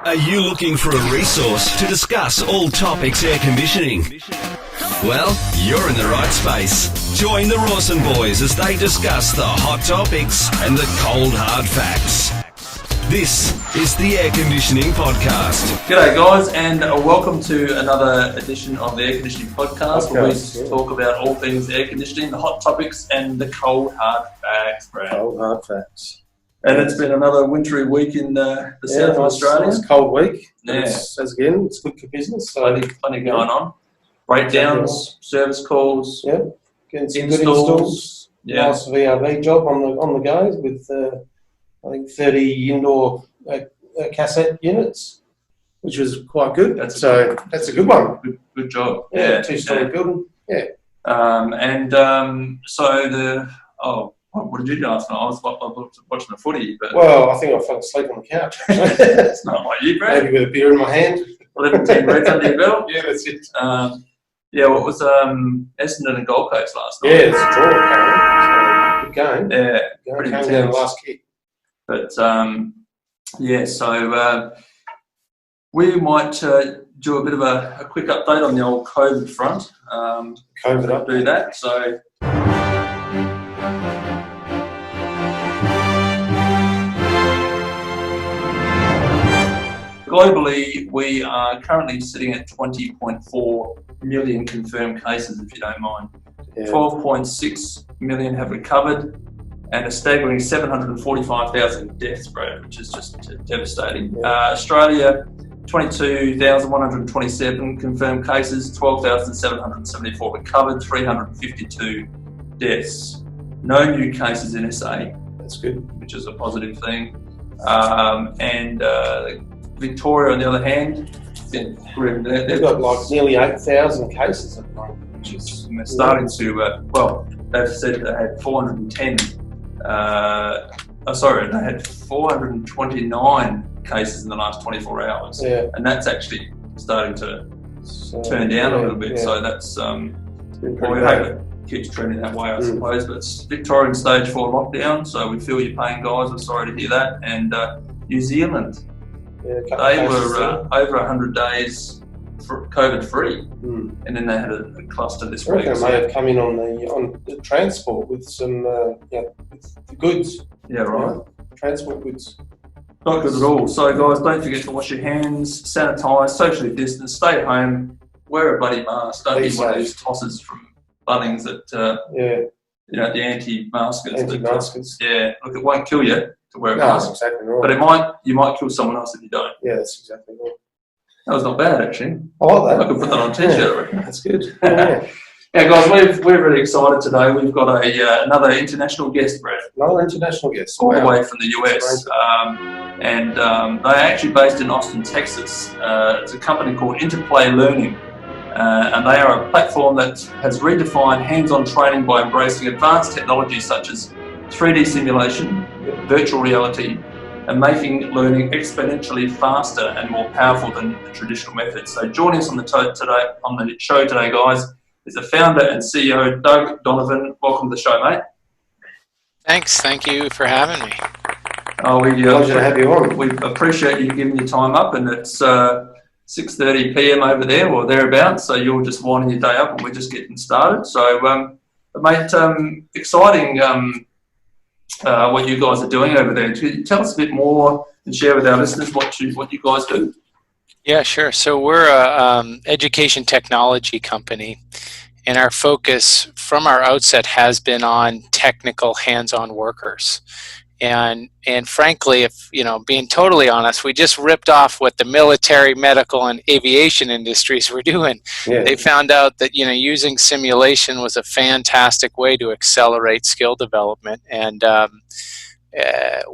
Are you looking for a resource to discuss all topics air conditioning? Well, you're in the right space. Join the Rawson boys as they discuss the hot topics and the cold hard facts. This is the Air Conditioning Podcast. G'day guys, and welcome to another edition of the Air Conditioning Podcast, where we talk about all things air conditioning, the hot topics and the cold hard facts, Brad. Cold hard facts. And it's been another wintry week in the south of Australia. It's a cold week. Yeah. It's good for business. So plenty going on. Breakdowns, service calls, getting some installs. good installs. Yeah. Nice VRV job on the go with I think 30 indoor cassette units, which was quite good. That's a good one. Good job. Yeah, two-story building. Yeah. What did you do last night? I was watching the footy. Well, I think I fell asleep on the couch. It's not like you, Brad. Maybe with a beer in my hand. 11-10 Reds under your belt. Yeah, that's it. What was Essendon and Gold Coast last night? Yeah, it's a draw, apparently. Good game. Yeah, pretty came intense. down the last kick. But we might do a bit of a quick update on the old COVID front. Do that. So. Globally, we are currently sitting at 20.4 million confirmed cases, if you don't mind. 12.6 million have recovered, and a staggering 745,000 deaths, Brad, which is just devastating. Australia, 22,127 confirmed cases, 12,774 recovered, 352 deaths. No new cases in SA. That's good. Which is a positive thing. Victoria, on the other hand, grim. They've got like nearly 8,000 cases at the moment, which is starting to. They've said they had 410. They had 429 cases in the last 24 hours, and that's actually starting to turn down a little bit. So that's we hope it keeps trending that way, I suppose. But it's Victorian stage 4 lockdown, so we feel your pain, guys. We're sorry to hear that. And New Zealand. They were over 100 days COVID-free, and then they had a cluster this week. I reckon they have come in on the transport with some with the goods. Yeah, right. Transport goods. Not good at all. So, guys, don't forget to wash your hands, sanitise, socially distance, stay at home, wear a bloody mask. Don't be one of these tossers from Bunnings that the anti-maskers. Anti-maskers. Look, it won't kill you to wear a mask. That's exactly right. But you might kill someone else if you don't. Yeah, that's exactly right. That was not bad, actually. I like that. I could put that on a t-shirt, I reckon. That's good. Guys, we're really excited today. We've got another international guest, Brad. Another international guest. All the way from the US. They're actually based in Austin, Texas. It's a company called Interplay Learning. And they are a platform that has redefined hands-on training by embracing advanced technologies such as 3D simulation, virtual reality, and making learning exponentially faster and more powerful than the traditional methods. So joining us on the show today, guys, is the founder and CEO, Donovan. Welcome to the show, mate. Thanks. Thank you for having me. Pleasure to have you on. We appreciate you giving your time up, and it's 6:30 p.m. over there or thereabouts, so you're just winding your day up and we're just getting started. So, mate, exciting what you guys are doing over there. Can you tell us a bit more and share with our listeners what you guys do? Yeah, sure. So we're a education technology company, and our focus from our outset has been on technical hands-on workers. And frankly, if being totally honest, we just ripped off what the military, medical, and aviation industries were doing. Yeah. They found out that using simulation was a fantastic way to accelerate skill development, and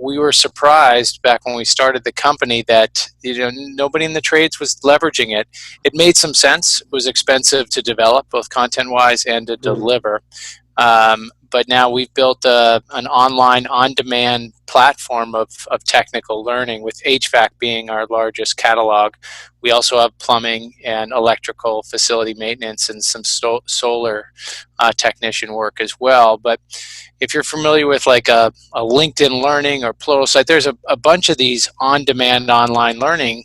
we were surprised back when we started the company that nobody in the trades was leveraging it. It made some sense. It was expensive to develop, both content-wise and to deliver. But now we've built an online, on-demand platform of technical learning, with HVAC being our largest catalog. We also have plumbing and electrical facility maintenance and some solar technician work as well. But if you're familiar with like a LinkedIn Learning or Pluralsight, there's a bunch of these on-demand online learning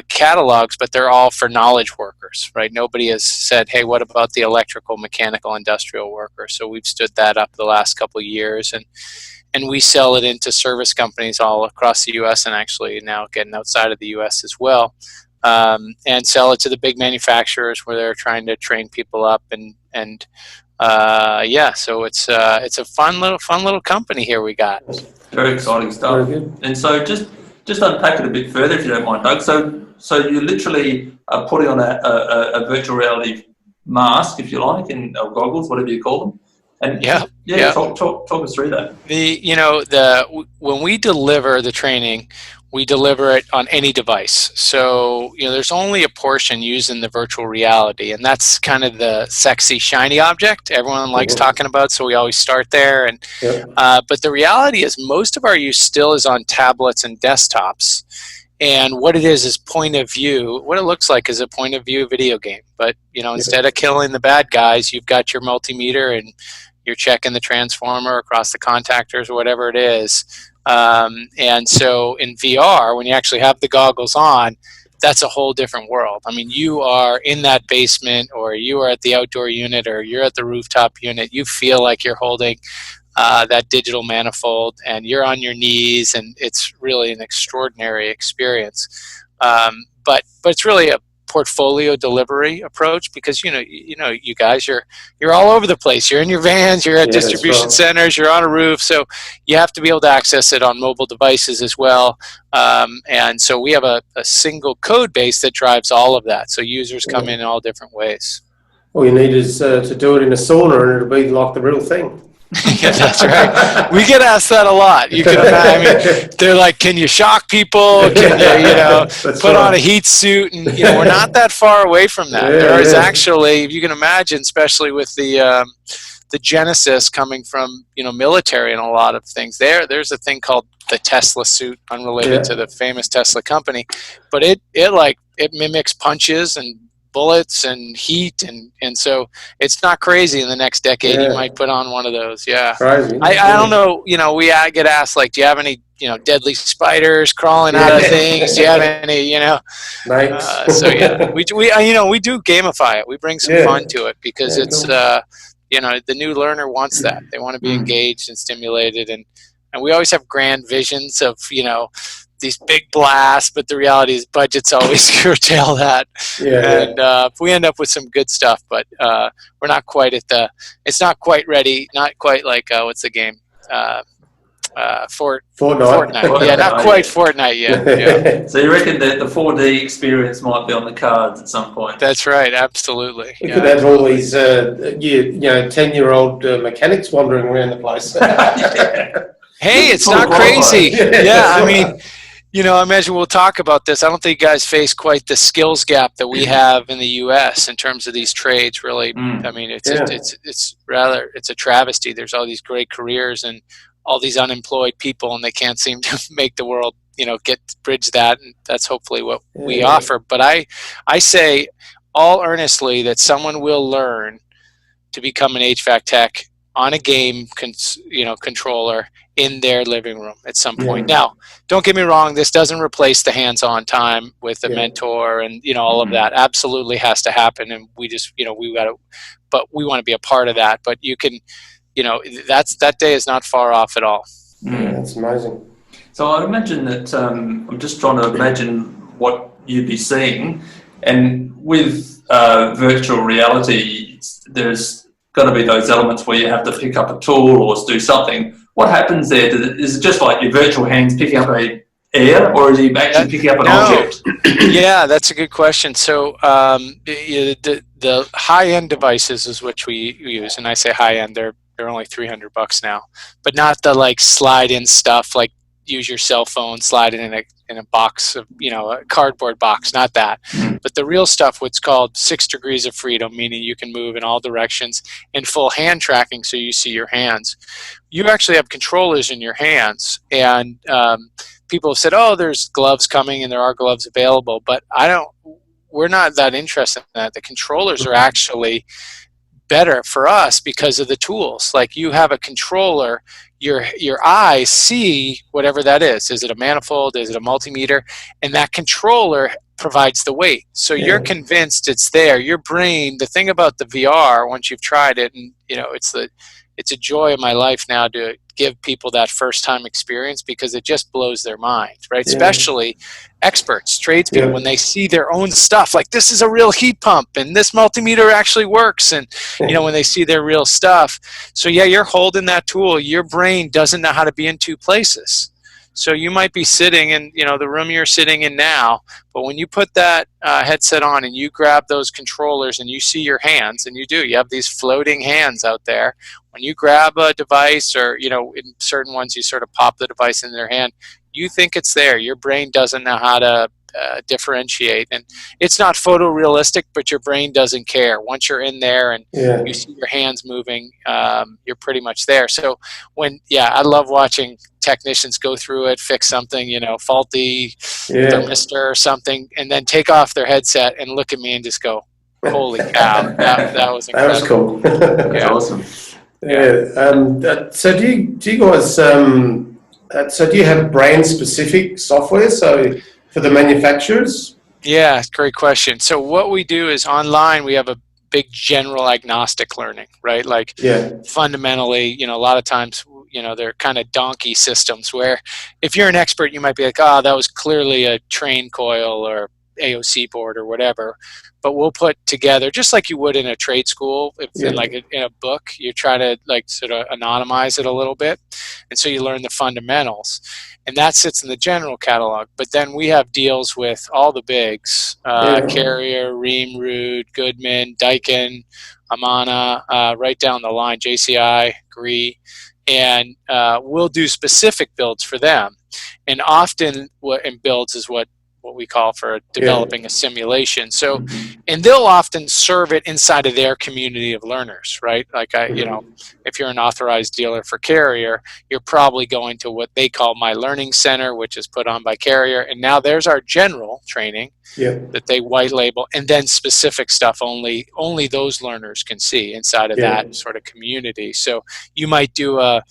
catalogs, but they're all for knowledge workers, right? Nobody has said, hey, what about the electrical, mechanical, industrial worker? So we've stood that up the last couple of years, and we sell it into service companies all across the U.S. and actually now getting outside of the U.S. as well, and sell it to the big manufacturers where they're trying to train people up and yeah, so it's a fun little company here we got. Very exciting stuff. Very good. And so just unpack it a bit further, if you don't mind, Doug. So you literally are putting on a virtual reality mask, if you like, or goggles, whatever you call them. And yeah. Talk us through that. When we deliver the training, we deliver it on any device. So, there's only a portion used in the virtual reality, and that's kind of the sexy, shiny object everyone likes talking about, so we always start there. And but the reality is most of our use still is on tablets and desktops. And what it is point of view. What it looks like is a point of view video game. But, instead of killing the bad guys, you've got your multimeter and you're checking the transformer across the contactors or whatever it is. And so in VR, when you actually have the goggles on, that's a whole different world. I mean, you are in that basement, or you are at the outdoor unit, or you're at the rooftop unit. You feel like you're holding that digital manifold, and you're on your knees, and it's really an extraordinary experience. But it's really a portfolio delivery approach, because you guys, you're all over the place. You're in your vans, you're at distribution centers, you're on a roof, so you have to be able to access it on mobile devices as well. And so we have a single code base that drives all of that, so users come in all different ways. All you need is to do it in a sauna, and it'll be like the real thing. Yeah, that's right. We get asked that a lot. You can imagine, they're like, "Can you shock people? Can you, put on a heat suit?" And we're not that far away from that. There is actually, if you can imagine, especially with the genesis coming from military and a lot of things. There's a thing called the Tesla suit, unrelated to the famous Tesla company, but it mimics punches and bullets and heat, and so it's not crazy. In the next decade, you might put on one of those. Crazy. I don't know. We get asked, like, do you have any deadly spiders crawling out of things? Do you have any so we do gamify it. We bring some fun to it, because it's the new learner wants that. They want to be engaged and stimulated, and we always have grand visions of these big blasts, but the reality is budgets always curtail that. We end up with some good stuff, but we're not quite it's not quite ready, not quite like what's the game, Fortnite. Yeah, not quite Fortnite yet. So you reckon that the 4D experience might be on the cards at some point? That's right, absolutely. You could have all these 10-year-old mechanics wandering around the place. Hey, it's not crazy. I mean, I imagine we'll talk about this. I don't think you guys face quite the skills gap that we have in the U.S. in terms of these trades. Really, I mean, it's a travesty. There's all these great careers and all these unemployed people, and they can't seem to make the world, bridge that. And that's hopefully what we offer. But I say all earnestly that someone will learn to become an HVAC tech on a game, controller in their living room at some point. Now, don't get me wrong, this doesn't replace the hands-on time with a mentor and, all of that. Absolutely has to happen, and we just, but we want to be a part of that. But you can, that day is not far off at all. That's amazing. So I imagine that, I'm just trying to imagine what you'd be seeing, and with virtual reality, there's got to be those elements where you have to pick up a tool or do something. What happens there? Is it just like your virtual hands picking up air, or is he actually picking up an object? Yeah, that's a good question. So the high-end devices is which we use, and I say high-end, they're only $300 now, but not the like slide-in stuff like use your cell phone, slide it in a box of, a cardboard box, not that. But the real stuff, what's called 6 degrees of freedom, meaning you can move in all directions, and full hand tracking, so you see your hands. You actually have controllers in your hands, and people have said, oh, there's gloves coming, and there are gloves available, but we're not that interested in that. The controllers are actually better for us because of the tools. Like, you have a controller, your eyes see whatever that is. Is it a manifold? Is it a multimeter? And that controller provides the weight. So you're convinced it's there. Your brain, the thing about the VR, once you've tried it, and it's a joy of my life now to give people that first time experience, because it just blows their mind, right? Yeah. Especially experts, tradespeople, when they see their own stuff, like, this is a real heat pump and this multimeter actually works, and when they see their real stuff. So you're holding that tool. Your brain doesn't know how to be in two places. So you might be sitting in, the room you're sitting in now, but when you put that headset on and you grab those controllers and you see your hands, and you have these floating hands out there. When you grab a device, or, in certain ones you sort of pop the device in their hand, you think it's there. Your brain doesn't know how to differentiate. And it's not photorealistic, but your brain doesn't care. Once you're in there and you see your hands moving, you're pretty much there. So I love watching technicians go through it, fix something, faulty thermistor or something, and then take off their headset and look at me and just go, holy cow, that was incredible. That was cool. That's awesome. So do you guys, do you have brand specific software? So for the manufacturers? Yeah, great question. So what we do is, online we have a big general agnostic learning, right? Like, fundamentally, a lot of times, they're kind of donkey systems where if you're an expert, you might be like, oh, that was clearly a train coil or AOC board or whatever. But we'll put together, just like you would in a trade school, in a book, you try to sort of anonymize it a little bit. And so you learn the fundamentals. And that sits in the general catalog. But then we have deals with all the bigs, Carrier, Rheem, Rude, Goodman, Daikin, Amana, right down the line, JCI, Gree. And we'll do specific builds for them. And often builds is what we call for developing a simulation. So, and they'll often serve it inside of their community of learners, right? Like, if you're an authorized dealer for Carrier, you're probably going to what they call My Learning Center, which is put on by Carrier. And now there's our general training that they white label, and then specific stuff only those learners can see inside of that sort of community. So you might do a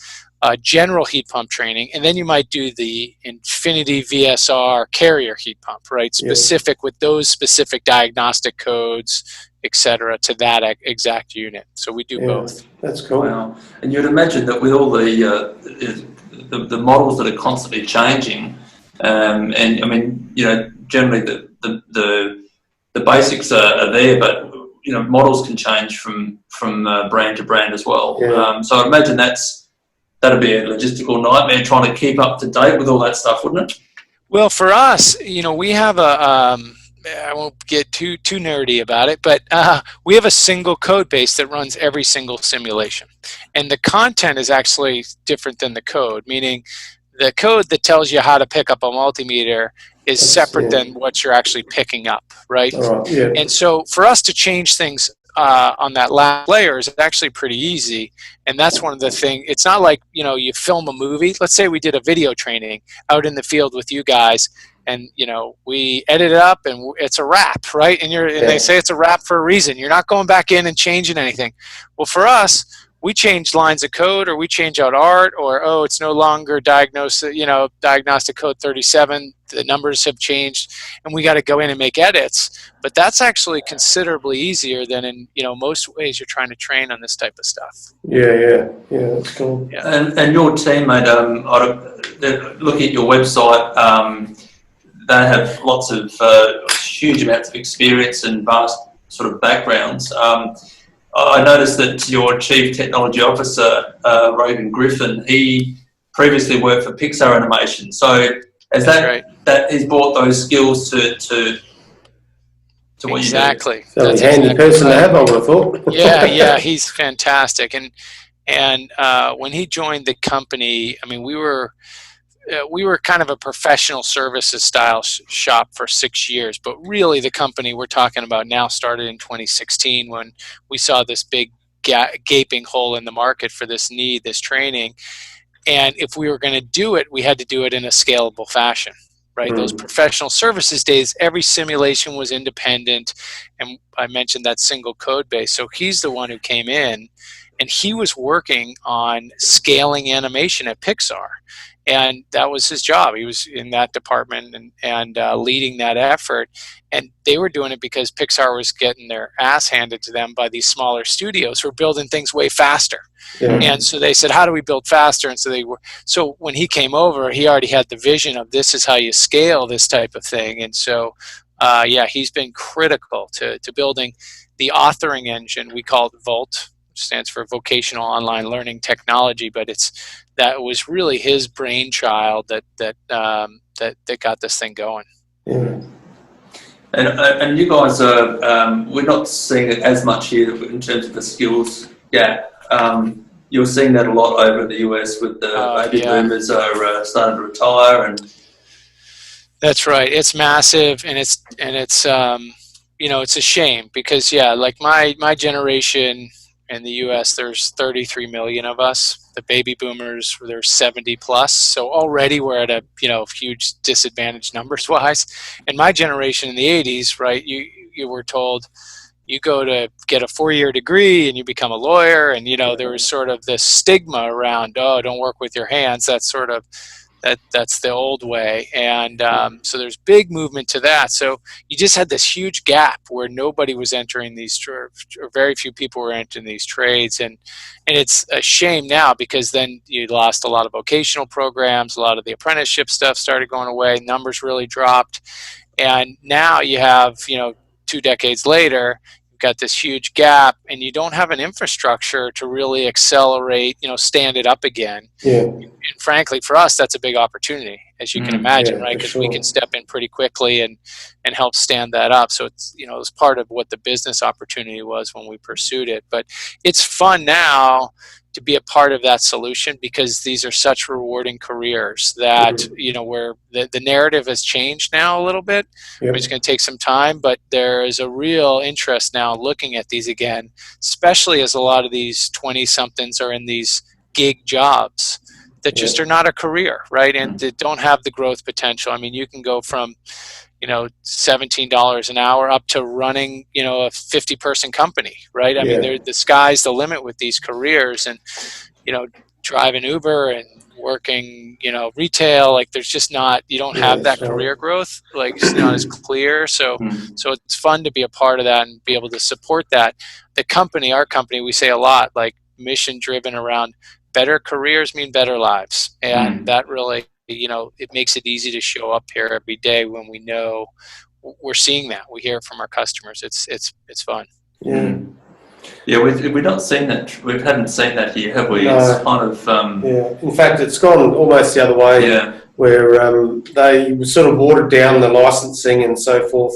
general heat pump training, and then you might do the Infinity VSR Carrier heat pump, right? Specific with those specific diagnostic codes, etc., to that exact unit. So we do both. That's cool. Wow. And you'd imagine that with all the models that are constantly changing, and I mean, generally the basics are there, but models can change from brand to brand as well. So I imagine that'd be a logistical nightmare trying to keep up to date with all that stuff, wouldn't it? Well, for us, we have I won't get too nerdy about it, but we have a single code base that runs every single simulation. And the content is actually different than the code, meaning the code that tells you how to pick up a multimeter is separate than what you're actually picking up, right? And so for us to change things on that last layer is actually pretty easy. And that's one of the things. It's not like, you film a movie. Let's say we did a video training out in the field with you guys, and we edit it up and it's a wrap, right? And they say it's a wrap for a reason. You're not going back in and changing anything. Well, for us, we change lines of code, or we change out art, or it's no longer diagnostic code 37. The numbers have changed, and we got to go in and make edits. But that's actually considerably easier than in most ways you're trying to train on this type of stuff. Yeah, that's cool. Yeah. And your team, mate, looking at your website, they have lots of huge amounts of experience and vast sort of backgrounds. I noticed that your Chief Technology Officer, Rogan Griffin, he previously worked for Pixar Animations. So has that he's brought those skills to what you do? Exactly. So that's a handy person to have, I would have thought. Yeah, he's fantastic. And when he joined the company, I mean, we were we were kind of a professional services style shop for 6 years, but really the company we're talking about now started in 2016 when we saw this big gaping hole in the market for this need, this training. And if we were going to do it, we had to do it in a scalable fashion, right? Those professional services days, every simulation was independent. And I mentioned that single code base. So he's the one who came in, and he was working on scaling animation at Pixar. And that was his job. He was in that department and leading that effort. And they were doing it because Pixar was getting their ass handed to them by these smaller studios who were building things way faster. Yeah. And so they said, how do we build faster? And so when he came over, he already had the vision of this is how you scale this type of thing. And so, he's been critical to building the authoring engine. We call it VOLT, which stands for Vocational Online Learning Technology, but that was really his brainchild that got this thing going. Yeah. And you guys are, we're not seeing it as much here in terms of the skills gap. You're seeing that a lot over in the US with the baby boomers are starting to retire, and that's right. It's massive, and it's it's a shame because like my generation in the US, there's 33 million of us. The baby boomers, there's 70 plus. So already we're at a huge disadvantage numbers wise. And my generation in the 80s, right? You were told you go to get a 4-year degree and you become a lawyer, and there was sort of this stigma around, don't work with your hands. That's sort of that's the old way, and so there's big movement to that. So you just had this huge gap where nobody was entering these, or very few people were entering these trades, and it's a shame now because then you lost a lot of vocational programs, a lot of the apprenticeship stuff started going away, numbers really dropped, and now you have 2 decades later, got this huge gap, and you don't have an infrastructure to really accelerate, stand it up again. Yeah. And frankly, for us, that's a big opportunity, as you can imagine, right? Because we can step in pretty quickly and help stand that up. So it's, it's part of what the business opportunity was when we pursued it. But it's fun now to be a part of that solution because these are such rewarding careers that, where the narrative has changed now a little bit. Yep. It's going to take some time, but there is a real interest now looking at these again, especially as a lot of these 20-somethings are in these gig jobs that just are not a career, right? And that don't have the growth potential. I mean, you can go from, $17 an hour up to running, a 50-person company, right? I mean, the sky's the limit with these careers, and, driving Uber and working, retail, like there's just not, you don't have that career growth, like it's not as clear. So it's fun to be a part of that and be able to support that. The company, our company, we say a lot, like mission driven around better careers mean better lives. And that really, it makes it easy to show up here every day when we know we're seeing that. We hear it from our customers. It's fun. Yeah. Yeah, we're not seeing that. We haven't seen that here, have we? It's kind of In fact, it's gone almost the other way. Yeah. Where they sort of watered down the licensing and so forth.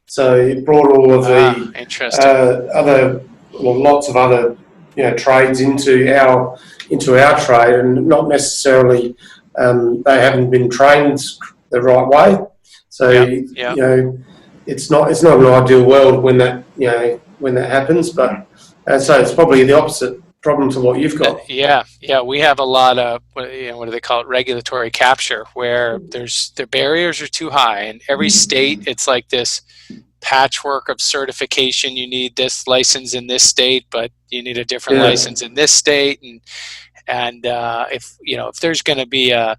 So it brought all of the lots of other trades into our trade, and not necessarily they haven't been trained the right way. So it's not an ideal world when that happens, but so it's probably the opposite problem to what you've got. We have a lot of what do they call it, regulatory capture, where the barriers are too high, and every state it's like this patchwork of certification. You need this license in this state, but you need a different license in this state, and if there's going to be a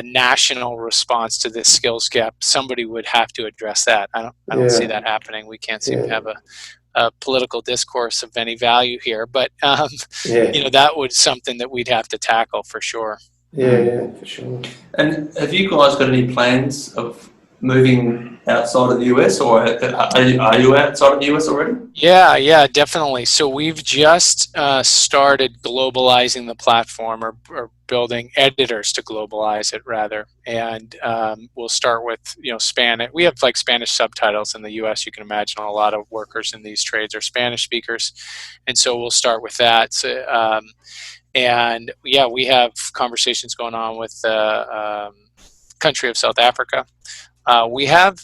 national response to this skills gap, somebody would have to address that. I don't see that happening. We can't seem to have a political discourse of any value here, but that was something that we'd have to tackle for sure. Yeah, for sure. And have you guys got any plans of moving outside of the US, or are you outside of the US already? Yeah, definitely. So we've just started globalizing the platform, or building editors to globalize it rather. And we'll start with Spanish. We have like Spanish subtitles in the US. You can imagine a lot of workers in these trades are Spanish speakers, and so we'll start with that. So, And yeah, we have conversations going on with the country of South Africa. We have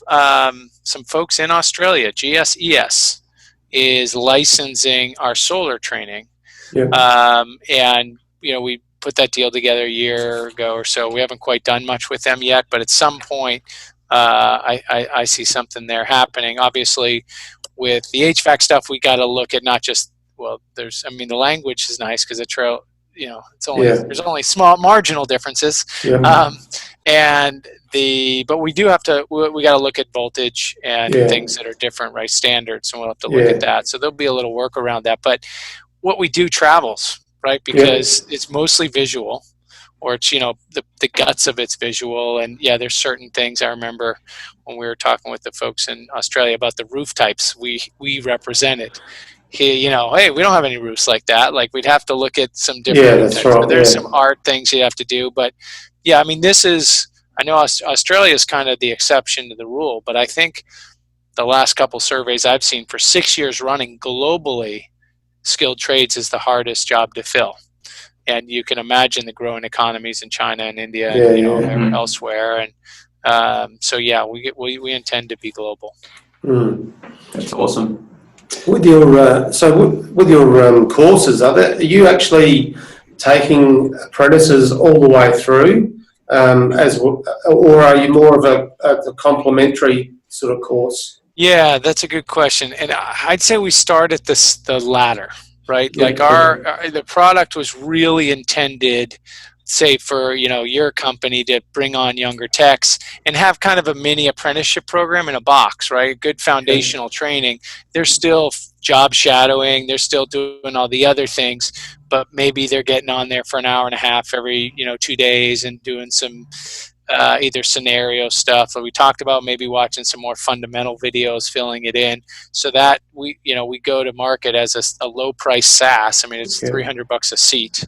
some folks in Australia. GSES is licensing our solar training. Yep. And, we put that deal together a year ago or so. We haven't quite done much with them yet, but at some point, I see something there happening. Obviously, with the HVAC stuff, we got to look at not just, the language is nice because there's only small marginal differences. Yeah. But we do have to, we got to look at voltage and things that are different, right? Standards, and we'll have to look at that. So there'll be a little work around that. But what we do travels, right? Because it's mostly visual, or it's, the guts of it's visual. And there's certain things I remember when we were talking with the folks in Australia about the roof types we represented. Hey, we don't have any roofs like that. Like, we'd have to look at some different roof types. Right. So there's some art things you have to do. But I know Australia is kind of the exception to the rule, but I think the last couple surveys I've seen for 6 years running globally, skilled trades is the hardest job to fill. And you can imagine the growing economies in China and India and elsewhere. And we intend to be global. That's awesome. With your courses, are you actually taking apprentices all the way through, or are you more of a complementary sort of course? Yeah, that's a good question, and I'd say we start at the latter, right? Yeah. Like the product was really intended, say, for your company to bring on younger techs and have kind of a mini apprenticeship program in a box, right? Good foundational training. They're still job shadowing. They're still doing all the other things, but maybe they're getting on there for an hour and a half every 2 days and doing some either scenario stuff, or we talked about maybe watching some more fundamental videos, filling it in, so that we go to market as a low price SaaS. I mean, it's $300 a seat.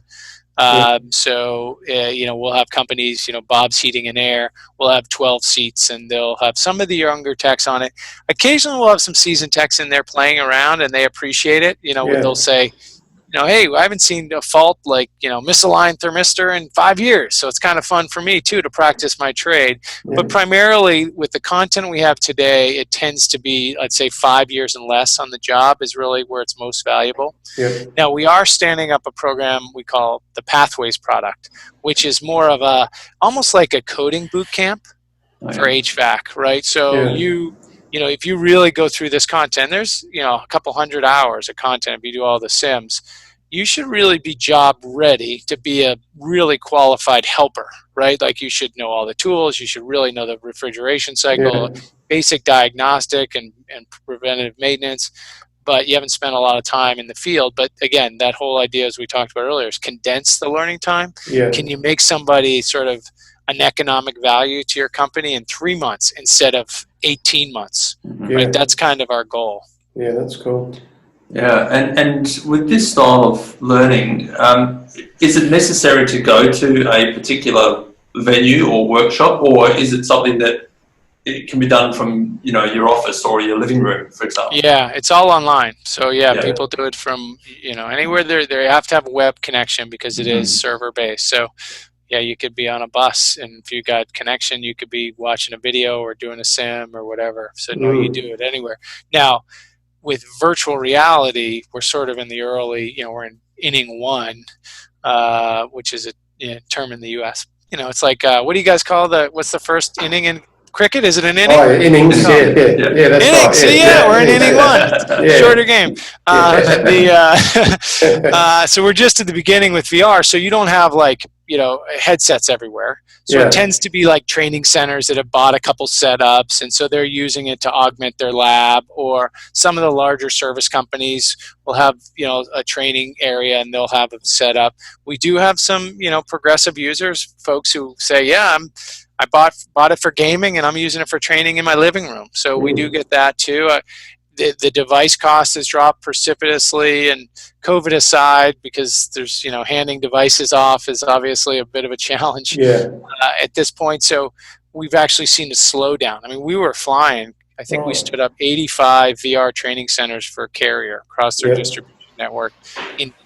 We'll have companies, Bob's Heating and Air, we'll have 12 seats, and they'll have some of the younger techs on it. Occasionally we'll have some seasoned techs in there playing around, and they appreciate it. They'll say, hey, I haven't seen a fault like, misaligned thermistor in 5 years. So it's kind of fun for me too to practice my trade. Yeah. But primarily with the content we have today, it tends to be, I'd say 5 years and less on the job is really where it's most valuable. Yeah. Now we are standing up a program we call the Pathways product, which is more of almost like a coding boot camp for HVAC, right? So if you really go through this content, there's, a couple hundred hours of content if you do all the sims. You should really be job ready to be a really qualified helper, right? Like, you should know all the tools. You should really know the refrigeration cycle, basic diagnostic and preventative maintenance. But you haven't spent a lot of time in the field. But again, that whole idea, as we talked about earlier, is condense the learning time. Yeah. Can you make somebody sort of an economic value to your company in 3 months instead of 18 months, right? That's kind of our goal. Yeah, that's cool. Yeah, and with this style of learning, is it necessary to go to a particular venue or workshop, or is it something that it can be done from, your office or your living room, for example? Yeah, it's all online. So people do it from, anywhere. They have to have a web connection because it is server based. So you could be on a bus, and if you got connection, you could be watching a video or doing a sim or whatever. So you do it anywhere. Now, with virtual reality, we're sort of in the early, we're in inning 1, which is a term in the U.S. It's like, what do you guys call what's the first inning in cricket? Is it an inning? Oh, innings, yeah, that's innings, right. We're in inning 1. Shorter game. So we're just at the beginning with VR, so you don't have headsets everywhere. So it tends to be like training centers that have bought a couple setups, and so they're using it to augment their lab, or some of the larger service companies will have, a training area and they'll have it set up. We do have some, progressive users, folks who say, I bought it for gaming and I'm using it for training in my living room. So we do get that too. The device cost has dropped precipitously, and COVID aside, because there's, handing devices off is obviously a bit of a challenge at this point. So we've actually seen a slowdown. I mean, we were flying. I think we stood up 85 VR training centers for Carrier across their distribution network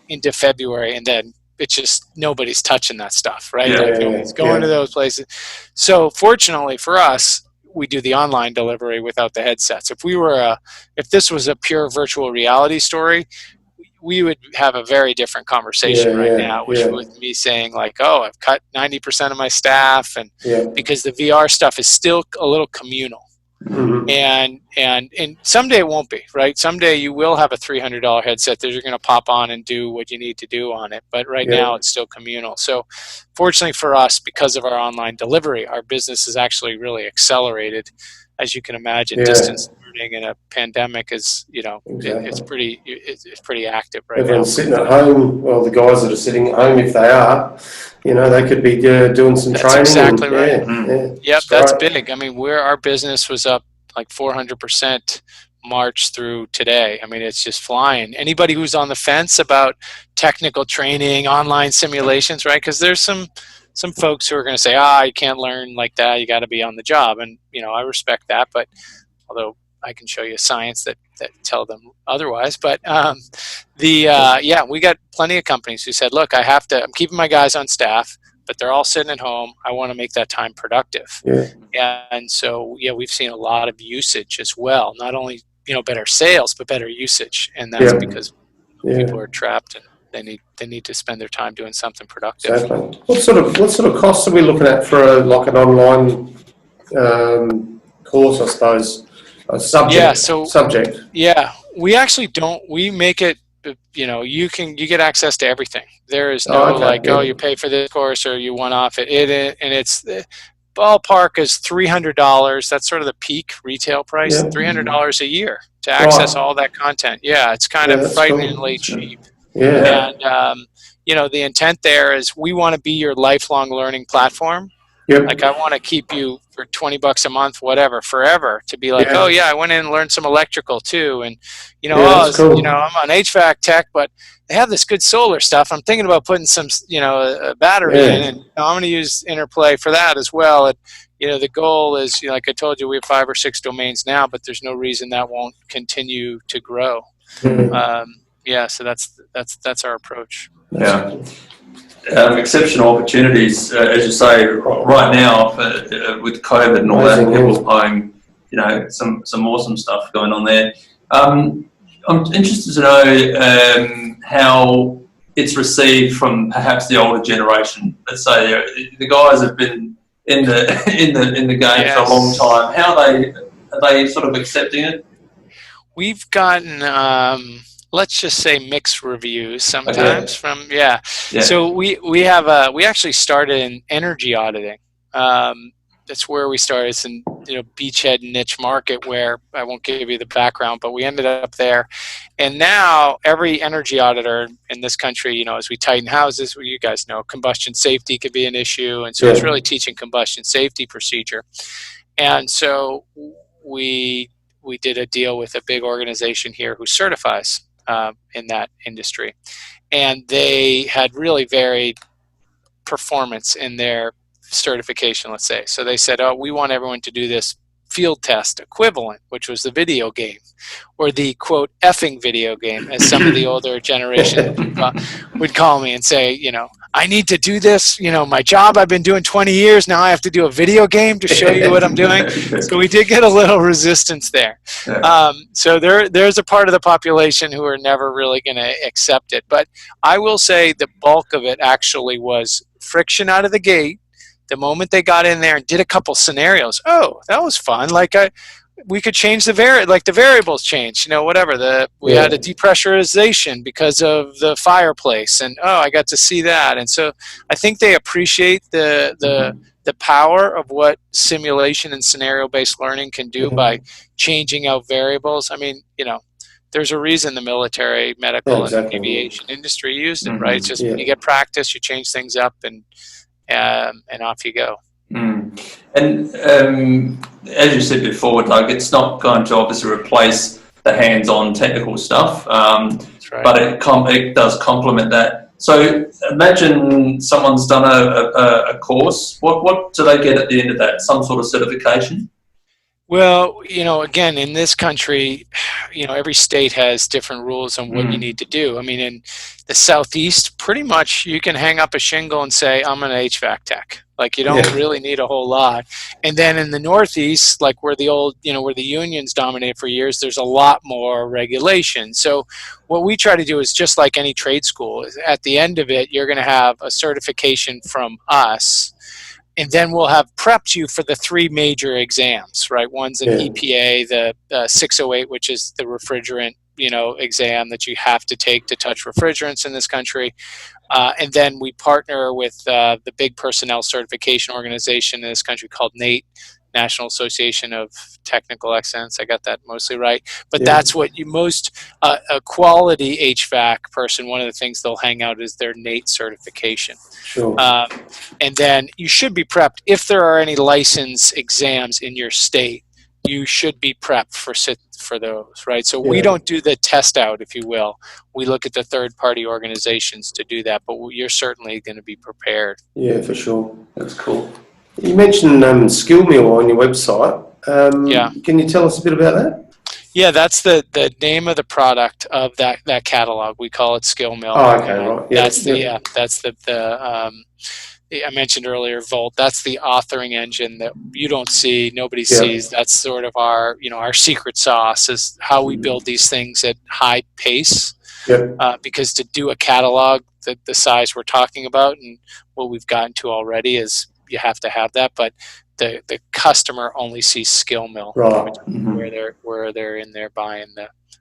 into February, and then it's just nobody's touching that stuff, right? Yeah, like nobody's going to those places. So fortunately for us, we do the online delivery without the headsets. If this was a pure virtual reality story, we would have a very different conversation now, which with me saying like, oh, I've cut 90% of my staff, and because the VR stuff is still a little communal. Mm-hmm. And someday it won't be, right? Someday you will have a $300 headset that you're going to pop on and do what you need to do on it. But right now it's still communal. So fortunately for us, because of our online delivery, our business is actually really accelerated. As you can imagine, distance learning in a pandemic is, it's pretty active right now. Everyone's sitting at home. Well, the guys that are sitting at home, if they are, they could be doing some training. That's exactly right. Yep, that's big. I mean, our business was up like 400% March through today. I mean, it's just flying. Anybody who's on the fence about technical training, online simulations, right? Because there's some folks who are going to say, you can't learn like that. You got to be on the job. And, I respect that. But although I can show you science that tell them otherwise. But we got plenty of companies who said, look, I'm keeping my guys on staff, but they're all sitting at home. I want to make that time productive. Yeah. And so, we've seen a lot of usage as well. Not only, better sales, but better usage. And that's because people are trapped and they need to spend their time doing something productive. Exactly. What sort of costs are we looking at for an online course, I suppose? A subject. Yeah, we actually don't. We make it. You get access to everything. There is no you pay for this course or you one off it. And it's the ballpark is $300. That's sort of the peak retail price. $300 a year to access all that content. Yeah, it's kind of frighteningly cheap. Yeah. And the intent there is we want to be your lifelong learning platform. Yep. Like I want to keep you for $20 a month, whatever, forever, to be like, I went in and learned some electrical too, and cool. I'm on HVAC tech, but they have this good solar stuff. I'm thinking about putting some, a battery in, and I'm going to use Interplay for that as well. And the goal is, like I told you, we have 5 or 6 domains now, but there's no reason that won't continue to grow. Mm-hmm. So that's our approach. Yeah. Exceptional opportunities, as you say, right now with COVID and all that, people's home, some awesome stuff going on there. I'm interested to know how it's received from perhaps the older generation. Let's say the guys have been in the game for a long time. How are they sort of accepting it? We've gotten let's just say mixed reviews sometimes from So we actually started in energy auditing. That's where we started. It's in beachhead niche market where I won't give you the background, but we ended up there. And now every energy auditor in this country, as we tighten houses, well, you guys know combustion safety could be an issue, and so it's really teaching combustion safety procedure. And so we did a deal with a big organization here who certifies in that industry, and they had really varied performance in their certification, let's say. So they said, we want everyone to do this field test equivalent, which was the video game, or the quote effing video game, as some of the older generation would call me and say, I need to do this, my job I've been doing 20 years, now I have to do a video game to show you what I'm doing. So we did get a little resistance there. So there's a part of the population who are never really going to accept it. But I will say the bulk of it actually was friction out of the gate. The moment they got in there and did a couple scenarios, that was fun. Like we could change the variables changed, whatever. We had a depressurization because of the fireplace, and I got to see that. And so I think they appreciate the power of what simulation and scenario-based learning can do by changing out variables. I mean, there's a reason the military, medical, and aviation industry used it, right? It's just when you get practice, you change things up, and off you go. And as you said before, Doug, it's not going to obviously replace the hands-on technical stuff, That's right. But it does complement that. So imagine someone's done a course. What do they get at the end of that? Some sort of certification? Well, again, in this country, every state has different rules on what you need to do. I mean, in the Southeast, pretty much you can hang up a shingle and say, I'm an HVAC tech. Like, you don't really need a whole lot. And then in the Northeast, like where the old, where the unions dominated for years, there's a lot more regulation. So what we try to do is just like any trade school. At the end of it, you're going to have a certification from us. And then we'll have prepped you for the 3 major exams, right? One's an EPA, the 608, which is the refrigerant, exam that you have to take to touch refrigerants in this country. And then we partner with the big personnel certification organization in this country called NATE, National Association of Technical Excellence. I got that mostly right. But that's what you most, a quality HVAC person, one of the things they'll hang out is their NATE certification. Sure. And then you should be prepped. If there are any license exams in your state, you should be prepped for those, right? So we don't do the test out, if you will. We look at the third-party organizations to do that, but you're certainly going to be prepared. Yeah, for sure. That's cool. You mentioned Skill Mill on your website. Can you tell us a bit about that? Yeah, that's the name of the product of that catalog. We call it Skill Mill. Oh, okay, right. Yeah, that's the I mentioned earlier, Volt. That's the authoring engine that you don't see, nobody sees. That's sort of our, our secret sauce is how we build these things at high pace. Because to do a catalog the size we're talking about and what we've gotten to already is you have to have that, but the customer only sees Skill Mill, where they're in there buying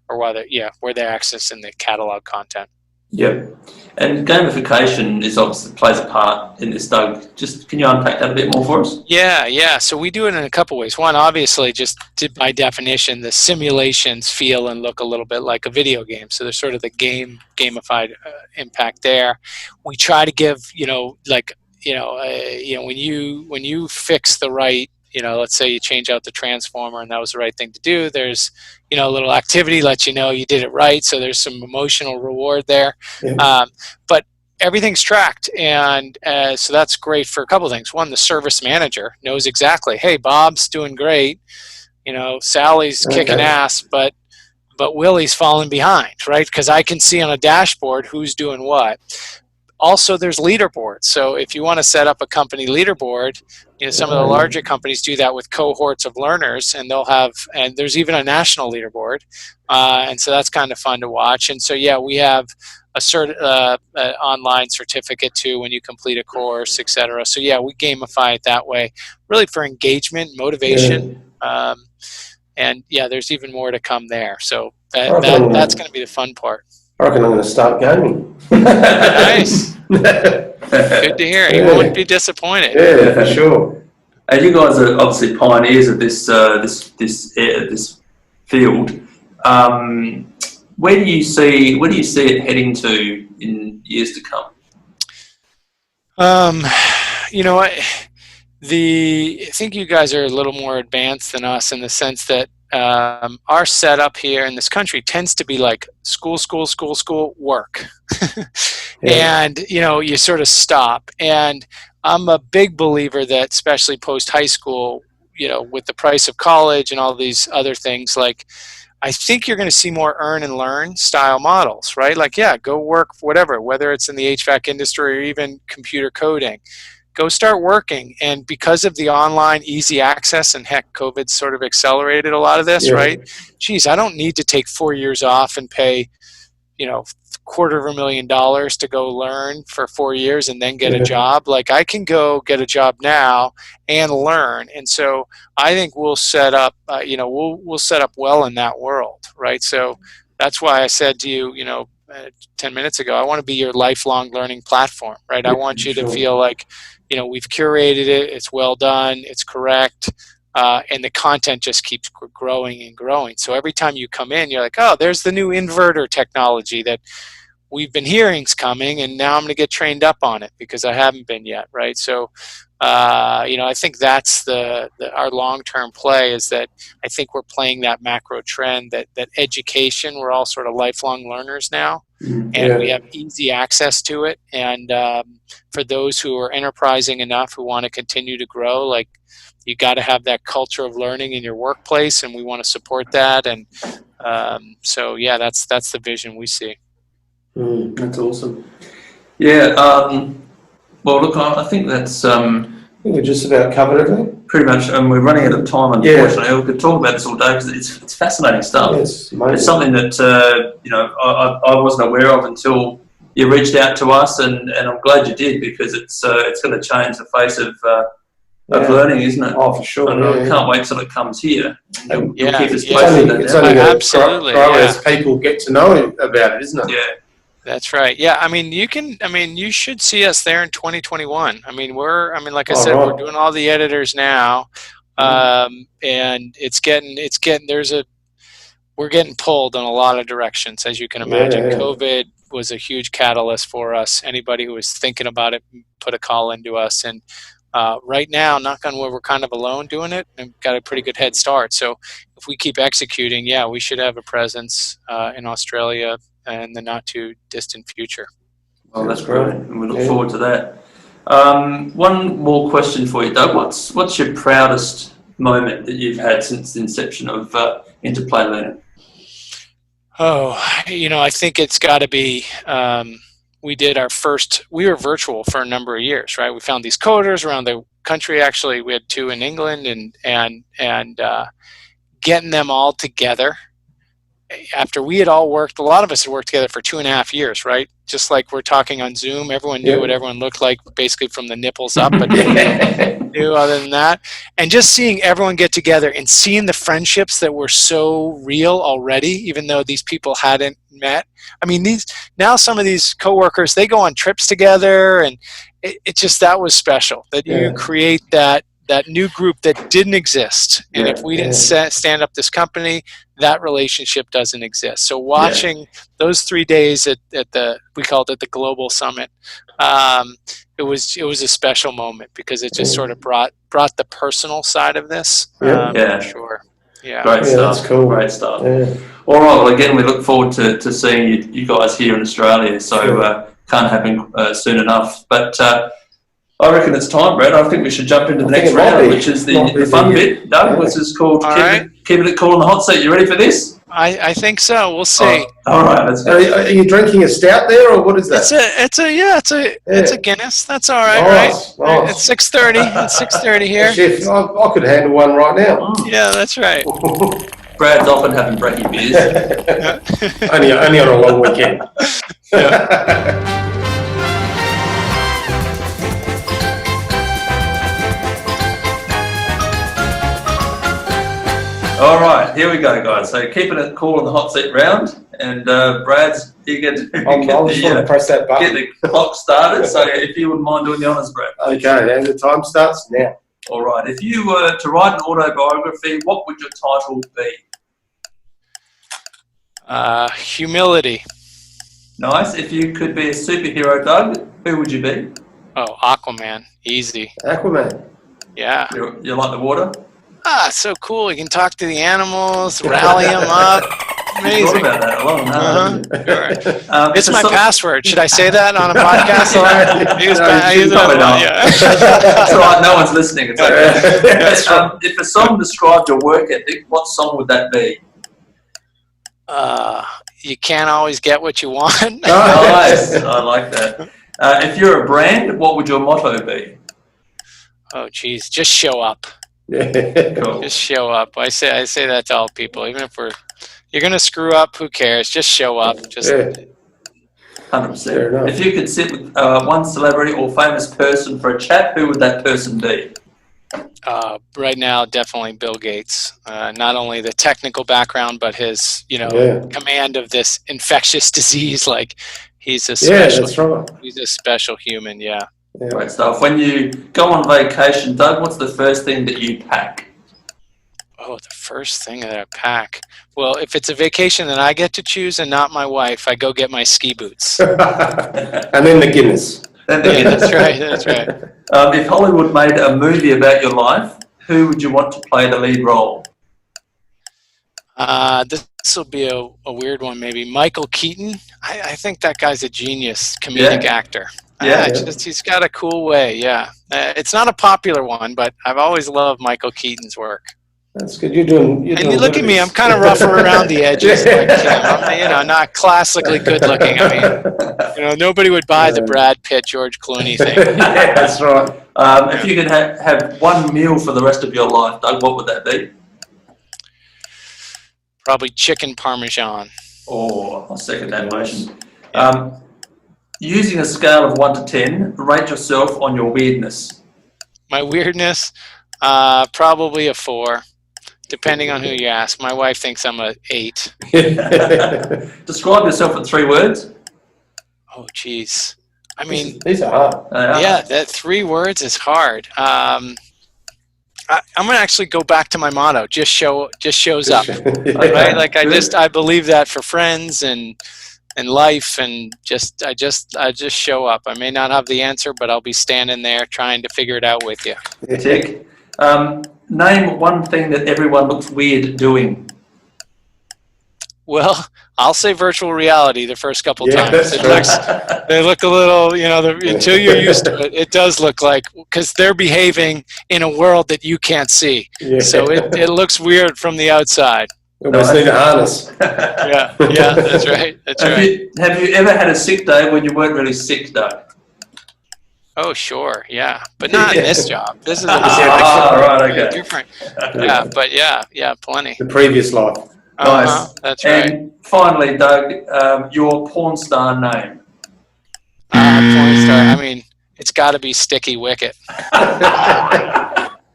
where they're accessing the catalog content. Yep. And gamification obviously plays a part in this, Doug. Just can you unpack that a bit more for us? Yeah. So we do it in a couple ways. One, obviously, just by definition, the simulations feel and look a little bit like a video game. So there's sort of the gamified impact there. We try to give, when you fix the right, let's say you change out the transformer and that was the right thing to do. There's, a little activity lets you know you did it right. So there's some emotional reward there. But everything's tracked. And so that's great for a couple of things. One, the service manager knows exactly, hey, Bob's doing great. Sally's kicking ass, but Willie's falling behind, right? Because I can see on a dashboard who's doing what. Also, there's leaderboards. So if you want to set up a company leaderboard, some of the larger companies do that with cohorts of learners, and and there's even a national leaderboard. And so that's kind of fun to watch. And so, we have an online certificate too when you complete a course, etc. So we gamify it that way, really for engagement, motivation. And there's even more to come there. So that's going to be the fun part. I reckon I'm going to start gaming. Nice. Good to hear. You won't be disappointed. Yeah, for sure. And you guys are obviously pioneers of this field. Where do you see it heading to in years to come? I think you guys are a little more advanced than us in the sense that our setup here in this country tends to be like school, work. And, you sort of stop. And I'm a big believer that, especially post-high school, with the price of college and all these other things, like, I think you're going to see more earn and learn style models, right? Like, go work, whatever, whether it's in the HVAC industry or even computer coding. Go start working. And because of the online easy access, and heck, COVID sort of accelerated a lot of this, right? Geez, I don't need to take 4 years off and pay, $250,000 to go learn for 4 years and then get a job. Like, I can go get a job now and learn. And so I think we'll set up, we'll set up well in that world, right? So that's why I said to you, 10 minutes ago, I want to be your lifelong learning platform, right? I want you to feel like, we've curated it, it's well done, it's correct, and the content just keeps growing and growing. So every time you come in, you're like, oh, there's the new inverter technology that we've been hearing's coming, and now I'm going to get trained up on it because I haven't been yet, right? So, I think that's our long-term play is that I think we're playing that macro trend that education, we're all sort of lifelong learners now, and we have easy access to it. And for those who are enterprising enough, who want to continue to grow, like, you got to have that culture of learning in your workplace, and we want to support that. And So yeah, that's the vision we see. That's awesome. Yeah. Well, look, I think that's. I think we just about covered everything. Pretty much, and we're running out of time, unfortunately. Yeah. We could talk about this all day because it's fascinating stuff. Yeah, it's something that I wasn't aware of until you reached out to us, and I'm glad you did, because it's going to change the face of learning, isn't it? Oh, for sure. And I can't wait till it comes here. You'll keep us it's only absolutely grow as people get to know about it, isn't it? Yeah. That's right. Yeah, I mean, you should see us there in 2021. I mean, like I said, we're doing all the editors now, and we're getting pulled in a lot of directions, as you can imagine. Yeah. COVID was a huge catalyst for us. Anybody who was thinking about it put a call into us, and right now, knock on wood, we're kind of alone doing it and got a pretty good head start. So if we keep executing, yeah, we should have a presence in Australia in the not too distant future. Well, that's brilliant, and we look forward to that. One more question for you, Doug. What's your proudest moment that you've had since the inception of Interplay Learning? Oh, I think it's got to be. We were virtual for a number of years, right? We found these coders around the country. Actually, we had 2 in England, and getting them all together. After we had all worked, a lot of us had worked together for 2.5 years, right? Just like we're talking on Zoom, everyone knew what everyone looked like, basically from the nipples up, but knew other than that. And just seeing everyone get together and seeing the friendships that were so real already, even though these people hadn't met. I mean, now some of these coworkers, they go on trips together, and that was special, that you create that new group that didn't exist. And if we didn't stand up this company, that relationship doesn't exist. So watching those 3 days at we called it the Global Summit, it was a special moment, because it just sort of brought the personal side of this. For sure. Yeah. Great stuff. That's cool. Great stuff. Yeah. All right. Well, again, we look forward to seeing you guys here in Australia. So can't happen soon enough. But I reckon it's time, Brad. I think we should jump into the next round, which is the fun bit, Doug, which is called Keeping It Cool on the Hot Seat. You ready for this? I think so. We'll see. All right. Are you drinking a stout there, or what is that? It's a Guinness. That's all right, nice. It's 6:30. It's 6:30 here. Chef, I could handle one right now. Yeah, that's right. Brad's often having brekkie beers. only on a long weekend. All right, here we go, guys. So keeping it cool on the hot seat round, and Brad's eager to press that button. Get the clock started. So if you wouldn't mind doing the honours, Brad. Okay, and the time starts now. All right. If you were to write an autobiography, what would your title be? Humility. Nice. If you could be a superhero, Doug, who would you be? Oh, Aquaman. Easy. Aquaman. Yeah. You like the water? So cool. You can talk to the animals, rally them up. Amazing. Thought about that a long time. Sure. It's my password. Should I say that on a podcast? That's all right. No one's listening. It's okay. If a song described your work ethic, what song would that be? You can't always get what you want. Nice. I like that. If you're a brand, what would your motto be? Oh, geez. Just show up. Cool. Just show up. I say that to all people. Even if you're gonna screw up, who cares? Just show up. Just 100%. If you could sit with one celebrity or famous person for a chat, who would that person be? Right now, definitely Bill Gates. Not only the technical background, but his command of this infectious disease. Like he's a special. He's a special human. Yeah. Great stuff. When you go on vacation, Doug, what's the first thing that you pack? Oh, the first thing that I pack. Well, if it's a vacation that I get to choose and not my wife, I go get my ski boots. And then the Guinness. That's right. That's right. If Hollywood made a movie about your life, who would you want to play the lead role? This will be a weird one, maybe. Michael Keaton. I think that guy's a genius comedic actor. He's got a cool way. Yeah, it's not a popular one, but I've always loved Michael Keaton's work. That's good. You're doing. And you look at me, I'm kind of rougher around the edges. Like Kim. I'm, not classically good looking. I mean, nobody would buy the Brad Pitt, George Clooney thing. Yeah, that's right. If you could have one meal for the rest of your life, Doug, what would that be? Probably chicken parmesan. Oh, I'll second that motion. Using a scale of 1 to 10, rate yourself on your weirdness. My weirdness, probably a 4. Depending on who you ask. My wife thinks I'm a 8. Describe yourself in 3 words. Oh, geez. I mean, these are hard. Yeah, that 3 words is hard. I'm going to actually go back to my motto. Just shows up. Right? Like I believe that for friends and life, and I just show up. I may not have the answer, but I'll be standing there trying to figure it out with you. Tick. Name one thing that everyone looks weird doing. Well, I'll say virtual reality the first couple times. They look a little, until you're used to it, it does look like, because they're behaving in a world that you can't see. Yeah. So it looks weird from the outside. Almost need a harness. Yeah, that's right. Have you ever had a sick day when you weren't really sick, Doug? Oh, sure, yeah, but not in this job. This is right, okay. Different. Yeah, but yeah, plenty. The previous life. Nice. That's right. And finally, Doug, your porn star name. Porn star. I mean, it's got to be Sticky Wicket.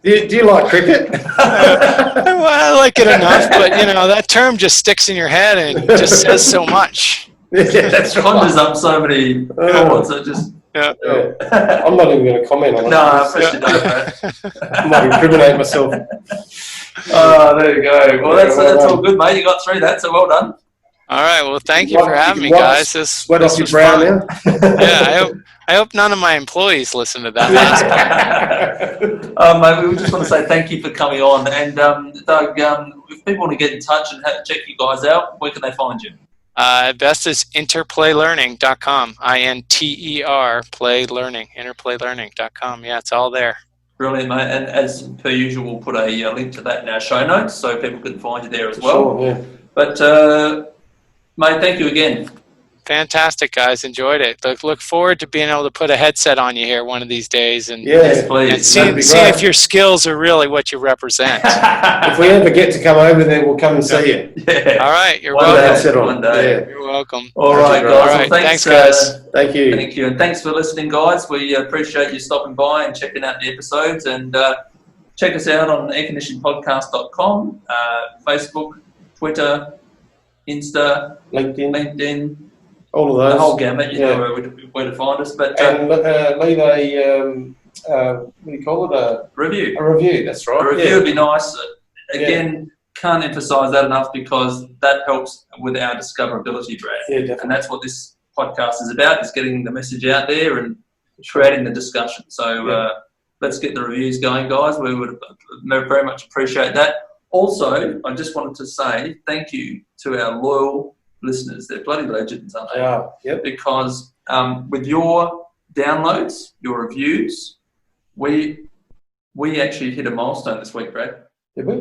Do you like cricket? Well, I like it enough, but that term just sticks in your head and just says so much. Yeah, that's right. Conjures up so many thoughts. It just. Yeah. I'm not even going to comment on it. No, especially don't. I might incriminate myself. Oh, there you go. Well, that's all good, mate. You got through that, so well done. All right. Well, thank you for having me, guys. This off your brow now. Yeah, I hope none of my employees listen to that last part. Mate, we just want to say thank you for coming on. And Doug, if people want to get in touch and check you guys out, where can they find you? Best is interplaylearning.com. INTER play learning. Interplaylearning.com. Yeah, it's all there. Brilliant, mate. And as per usual, we'll put a link to that in our show notes so people can find you there as well. Sure, yeah. But, mate, thank you again. Fantastic, guys. Enjoyed it. Look forward to being able to put a headset on you here one of these days and, yes, please. and see if your skills are really what you represent. If we ever get to come over there, we'll come and see you. Yeah. All right. You're welcome. One day. Yeah. You're welcome. All right, guys. All right. Well, thanks, guys. Thank you. Thank you. And thanks for listening, guys. We appreciate you stopping by and checking out the episodes. And check us out on airconditioningpodcast.com, Facebook, Twitter, Insta, LinkedIn. All of those. The whole gamut, you know where to find us. But and leave a, what do you call it? A review. A review, that's right. A review would be nice. Again, can't emphasise that enough because that helps with our discoverability, Brad. Yeah, definitely. And that's what this podcast is about, is getting the message out there and creating the discussion. So let's get the reviews going, guys. We would very much appreciate that. Also, I just wanted to say thank you to our loyal listeners. They're bloody legends, aren't they? Yeah. Yep. Because with your downloads, your reviews, we actually hit a milestone this week, Brad. Did we?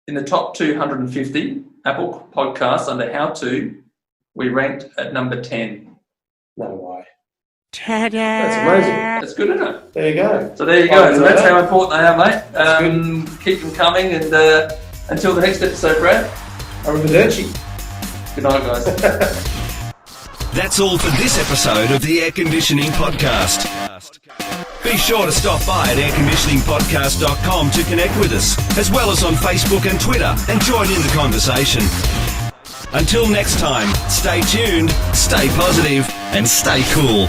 In the top 250 Apple podcasts under How To, we ranked at number 10. No way. Ta-da! That's amazing. That's good, isn't it? There you go. So there you go. So that's how important they are, mate. Keep them coming, and until the next episode, Brad. Arrivederci. Good night, guys. That's all for this episode of the Air Conditioning Podcast. Be sure to stop by at airconditioningpodcast.com to connect with us, as well as on Facebook and Twitter, and join in the conversation. Until next time, stay tuned, stay positive, and stay cool.